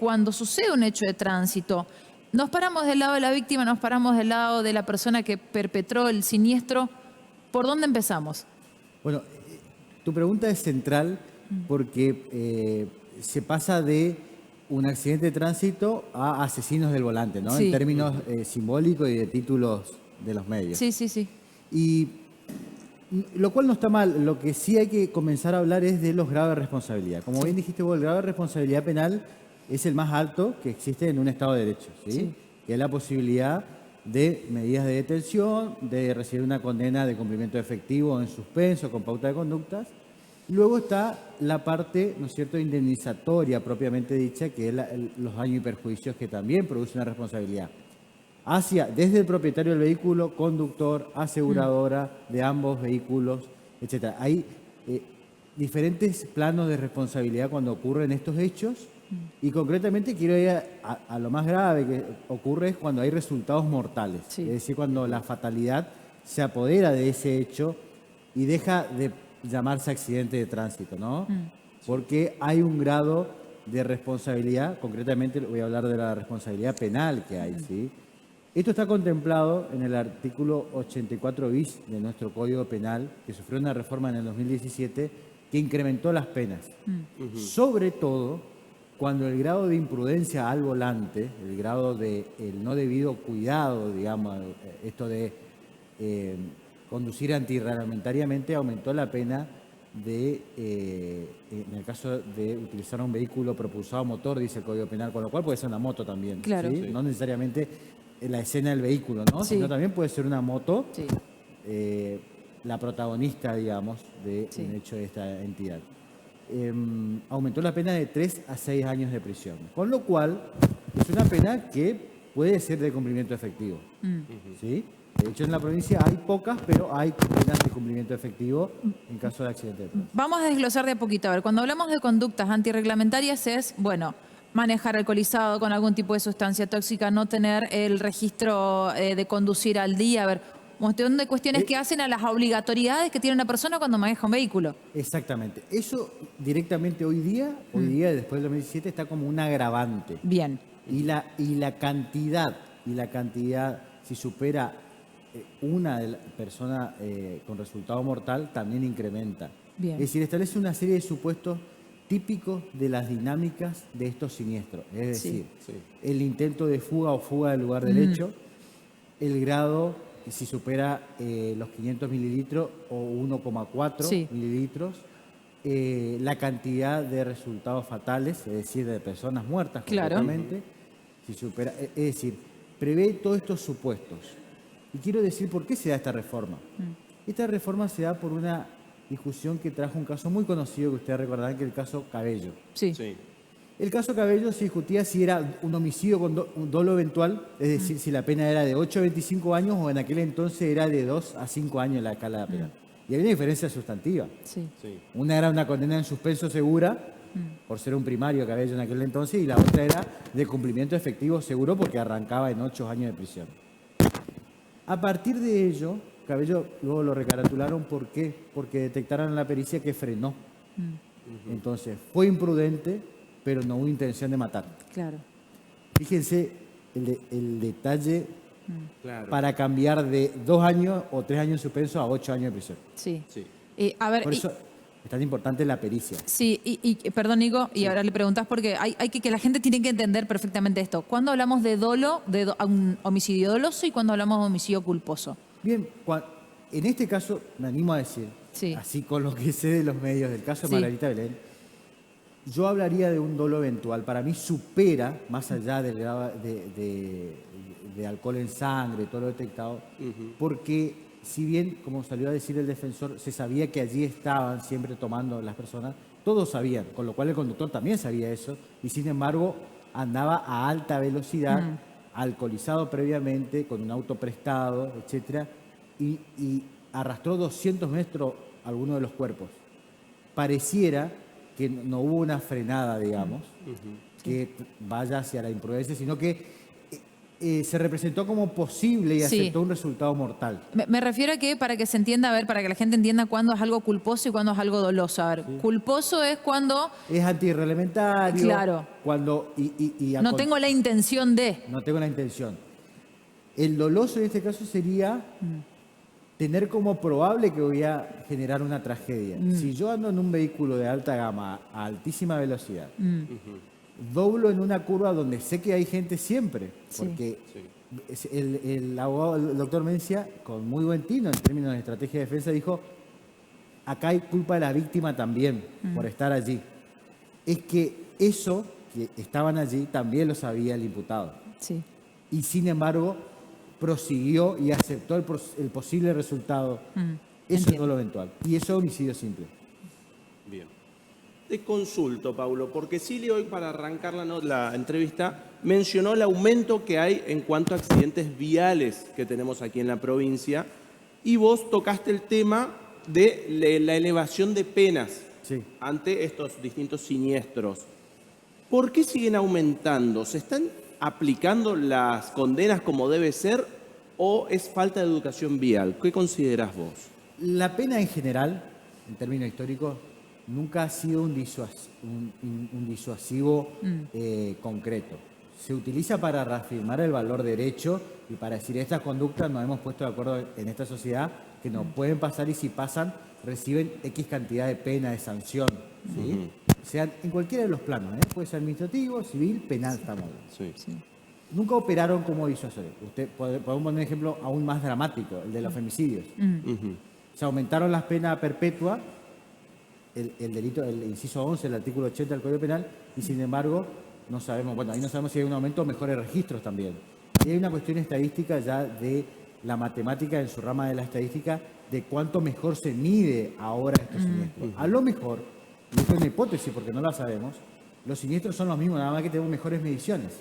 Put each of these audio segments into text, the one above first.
cuando sucede un hecho de tránsito, nos paramos del lado de la víctima, nos paramos del lado de la persona que perpetró el siniestro. ¿Por dónde empezamos? Bueno, tu pregunta es central porque se pasa de un accidente de tránsito a asesinos del volante, ¿no? Sí. En términos simbólicos y de títulos de los medios. Sí, sí, sí. Y lo cual no está mal. Lo que sí hay que comenzar a hablar es de los grados de responsabilidad. Como bien dijiste vos, el grado de responsabilidad penal es el más alto que existe en un Estado de Derecho, ¿sí? Sí. Que es la posibilidad de medidas de detención, de recibir una condena de cumplimiento efectivo en suspenso con pauta de conductas. Luego está la parte, ¿no es cierto?, indemnizatoria propiamente dicha, que es los daños y perjuicios que también produce una responsabilidad. Desde el propietario del vehículo, conductor, aseguradora de ambos vehículos, etc. Hay diferentes planos de responsabilidad cuando ocurren estos hechos y concretamente quiero ir a lo más grave que ocurre es cuando hay resultados mortales. Sí. Es decir, cuando la fatalidad se apodera de ese hecho y deja de llamarse accidente de tránsito, ¿no? Porque hay un grado de responsabilidad, concretamente voy a hablar de la responsabilidad penal que hay, ¿sí? Esto está contemplado en el artículo 84 bis de nuestro Código Penal, que sufrió una reforma en el 2017, que incrementó las penas. Sobre todo, cuando el grado de imprudencia al volante, el grado de el no debido cuidado, digamos, esto de conducir antirreglamentariamente, aumentó la pena en el caso de utilizar un vehículo propulsado a motor, dice el Código Penal, con lo cual puede ser una moto también, Claro. ¿sí? Sí. No necesariamente la escena del vehículo, ¿no? Sí. Sino también puede ser una moto, Sí. la protagonista, digamos, de Sí. un hecho de esta entidad. Aumentó la pena de 3 a 6 años de prisión, con lo cual es una pena que puede ser de cumplimiento efectivo, ¿sí? De hecho, en la provincia hay pocas, pero hay penas de cumplimiento efectivo en caso de accidente de tránsito. Vamos a desglosar de a poquito. A ver, cuando hablamos de conductas antirreglamentarias es, bueno, manejar alcoholizado con algún tipo de sustancia tóxica, no tener el registro de conducir al día. A ver, un montón de cuestiones que hacen a las obligatoriedades que tiene una persona cuando maneja un vehículo. Exactamente. Eso directamente hoy día, después del 2017, está como un agravante. Bien. Y la cantidad, si supera una de la persona con resultado mortal, también incrementa. Bien. Es decir, establece una serie de supuestos típicos de las dinámicas de estos siniestros. Es decir, el intento de fuga o fuga del lugar del hecho, el grado, si supera los 500 mililitros o 1,4 mililitros, la cantidad de resultados fatales, es decir, de personas muertas completamente, si supera, es decir, prevé todos estos supuestos. Y quiero decir por qué se da esta reforma. Esta reforma se da por una discusión que trajo un caso muy conocido que ustedes recordarán, que es el caso Cabello. Sí. El caso Cabello se discutía si era un homicidio con un dolo eventual, es decir, si la pena era de 8 a 25 años o en aquel entonces era de 2 a 5 años la escala penal. Y había una diferencia sustantiva. Sí. Una era una condena en suspenso segura, por ser un primario Cabello en aquel entonces, y la otra era de cumplimiento efectivo seguro porque arrancaba en 8 años de prisión. A partir de ello, Cabello luego lo recaratularon. ¿Por qué? Porque detectaron en la pericia que frenó. Entonces, fue imprudente, pero no hubo intención de matar. Claro. Fíjense el detalle para cambiar de 2 años o 3 años en suspenso a 8 años de prisión. Sí. A ver, Por eso es tan importante la pericia. sí, perdón, Nico, y ahora le preguntás porque hay que la gente tiene que entender perfectamente esto. ¿Cuándo hablamos de dolo, un homicidio doloso y cuándo hablamos de homicidio culposo? Bien, en este caso, me animo a decir, así con lo que sé de los medios del caso de Margarita Belén, yo hablaría de un dolo eventual. Para mí supera, más allá del grado de alcohol en sangre, todo lo detectado, porque si bien, como salió a decir el defensor, se sabía que allí estaban siempre tomando las personas, todos sabían, con lo cual el conductor también sabía eso, y sin embargo andaba a alta velocidad, alcoholizado previamente, con un auto prestado, etcétera, y arrastró 200 metros alguno de los cuerpos. Pareciera que no hubo una frenada, digamos, que vaya hacia la imprudencia, sino que se representó como posible y Sí. aceptó un resultado mortal. Me refiero a que, para que se entienda, a ver, para que la gente entienda cuándo es algo culposo y cuándo es algo doloso. A ver, culposo es cuando Es antirreglamentario. Claro. Cuando, no tengo la intención de. No tengo la intención. El doloso en este caso sería tener como probable que voy a generar una tragedia. Si yo ando en un vehículo de alta gama a altísima velocidad, doblo en una curva donde sé que hay gente siempre, Sí. porque el abogado, el doctor Mencia, con muy buen tino en términos de estrategia de defensa, dijo, acá hay culpa de la víctima también por estar allí. Es que eso, que estaban allí, también lo sabía el imputado. Sí. Y sin embargo, prosiguió y aceptó el posible resultado. Eso es dolo eventual. Y eso es homicidio simple. Bien. Te consulto, Paulo, porque Silly hoy, para arrancar la entrevista, mencionó el aumento que hay en cuanto a accidentes viales que tenemos aquí en la provincia, y vos tocaste el tema de la elevación de penas ante estos distintos siniestros. ¿Por qué siguen aumentando? ¿Se están aplicando las condenas como debe ser o es falta de educación vial? ¿Qué considerás vos? La pena en general, en términos históricos, nunca ha sido un disuasivo concreto. Se utiliza para reafirmar el valor derecho y para decir estas conductas nos hemos puesto de acuerdo en esta sociedad que no pueden pasar y si pasan reciben X cantidad de pena, de sanción. ¿Sí? Sean en cualquiera de los planos, puede ser administrativo, civil, penal, estamos hablando. Sí. Nunca operaron como disuasores. Podemos poner un ejemplo aún más dramático, el de los femicidios. Se aumentaron las penas perpetuas, el delito, el inciso 11, el artículo 80 del Código Penal, y sin embargo, no sabemos, bueno, ahí no sabemos si hay un aumento o mejores registros también. Y hay una cuestión estadística ya de la matemática en su rama de la estadística, de cuánto mejor se mide ahora estos siniestros. A lo mejor, y esto es una hipótesis porque no la sabemos, los siniestros son los mismos, nada más que tenemos mejores mediciones.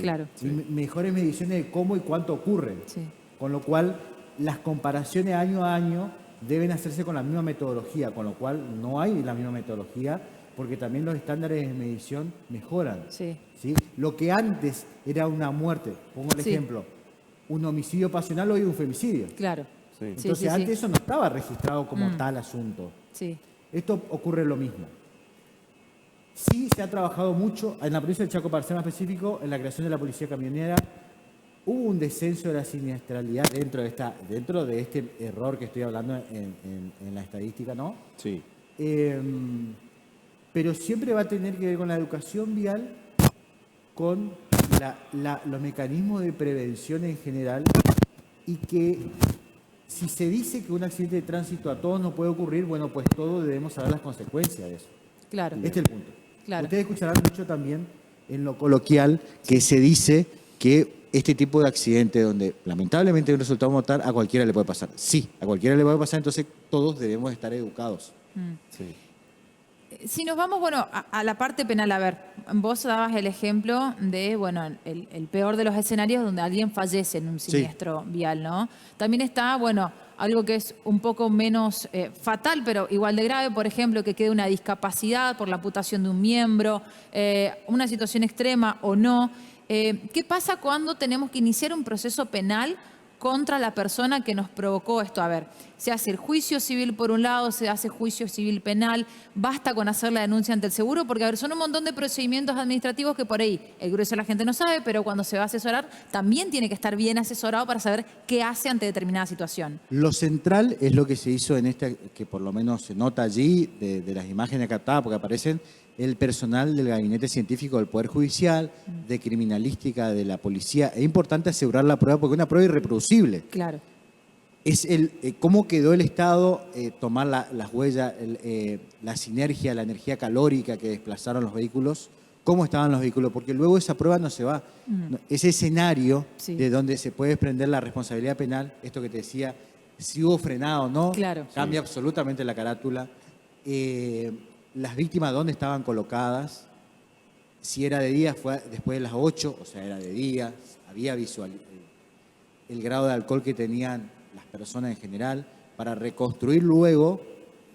Claro. Y mejores mediciones de cómo y cuánto ocurren. Sí. Con lo cual, las comparaciones año a año deben hacerse con la misma metodología, con lo cual no hay la misma metodología, porque también los estándares de medición mejoran. Sí. ¿Sí? Lo que antes era una muerte, pongo el ejemplo, un homicidio pasional hoy es un femicidio. Claro. Sí. Entonces antes eso no estaba registrado como tal asunto. Sí. Esto ocurre lo mismo. Sí se ha trabajado mucho, en la provincia del Chaco, para ser más específico, en la creación de la policía camionera. Hubo un descenso de la siniestralidad dentro de este error que estoy hablando en la estadística, ¿no? Sí. Pero siempre va a tener que ver con la educación vial, con los mecanismos de prevención en general, y que si se dice que un accidente de tránsito a todos no puede ocurrir, bueno, pues todos debemos saber las consecuencias de eso. Claro. Este es el punto. Claro. Ustedes escucharán mucho también en lo coloquial que se dice que este tipo de accidente donde lamentablemente hay un resultado mortal a cualquiera le puede pasar. Sí, a cualquiera le puede pasar, entonces todos debemos estar educados. Sí. Si nos vamos, bueno, a la parte penal, a ver, vos dabas el ejemplo de, bueno, el peor de los escenarios donde alguien fallece en un siniestro vial, ¿no? También está, bueno, algo que es un poco menos fatal, pero igual de grave, por ejemplo, que quede una discapacidad por la amputación de un miembro, una situación extrema o no. ¿Qué pasa cuando tenemos que iniciar un proceso penal contra la persona que nos provocó esto? A ver, se hace el juicio civil por un lado, se hace juicio civil penal, basta con hacer la denuncia ante el seguro, porque a ver, son un montón de procedimientos administrativos que por ahí el grueso de la gente no sabe, pero cuando se va a asesorar también tiene que estar bien asesorado para saber qué hace ante determinada situación. Lo central es lo que se hizo en esta, que por lo menos se nota allí, de las imágenes captadas, porque aparecen el personal del gabinete científico del Poder Judicial, de criminalística de la policía. Es importante asegurar la prueba porque es una prueba irreproducible. Claro. Es cómo quedó el Estado, tomar las huellas, la sinergia, la energía calórica que desplazaron los vehículos, cómo estaban los vehículos, porque luego esa prueba no se va. Ese escenario de donde se puede desprender la responsabilidad penal, esto que te decía, si hubo frenado o no, cambia absolutamente la carátula. Las víctimas, dónde estaban colocadas, si era de día, fue después de las 8, o sea, era de día, había visual, el grado de alcohol que tenían las personas en general, para reconstruir luego,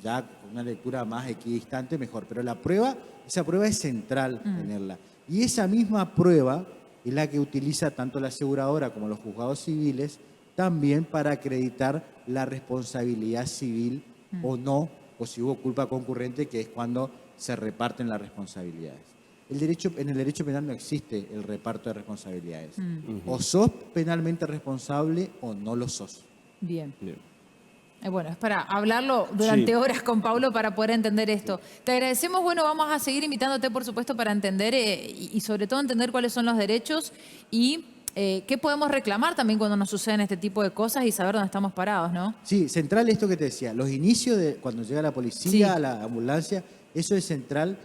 ya con una lectura más equidistante, mejor. Pero esa prueba es central tenerla. Y esa misma prueba es la que utiliza tanto la aseguradora como los juzgados civiles también para acreditar la responsabilidad civil o no, o si hubo culpa concurrente, que es cuando se reparten las responsabilidades. En el derecho penal no existe el reparto de responsabilidades. O sos penalmente responsable o no lo sos. Bien. Bueno, es para hablarlo durante horas con Paulo para poder entender esto. Te agradecemos, bueno, vamos a seguir invitándote, por supuesto, para entender y sobre todo entender cuáles son los derechos y qué podemos reclamar también cuando nos suceden este tipo de cosas y saber dónde estamos parados, ¿no? Sí, central esto que te decía, los inicios de cuando llega la policía, la ambulancia, eso es central,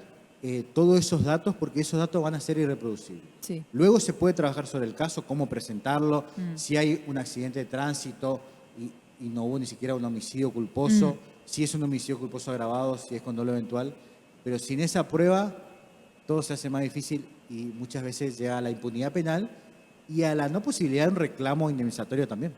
todos esos datos, porque esos datos van a ser irreproducibles. Sí. Luego se puede trabajar sobre el caso, cómo presentarlo, si hay un accidente de tránsito y no hubo ni siquiera un homicidio culposo, si es un homicidio culposo agravado, si es con dolo eventual, pero sin esa prueba todo se hace más difícil y muchas veces llega a la impunidad penal y a la no posibilidad de un reclamo indemnizatorio también.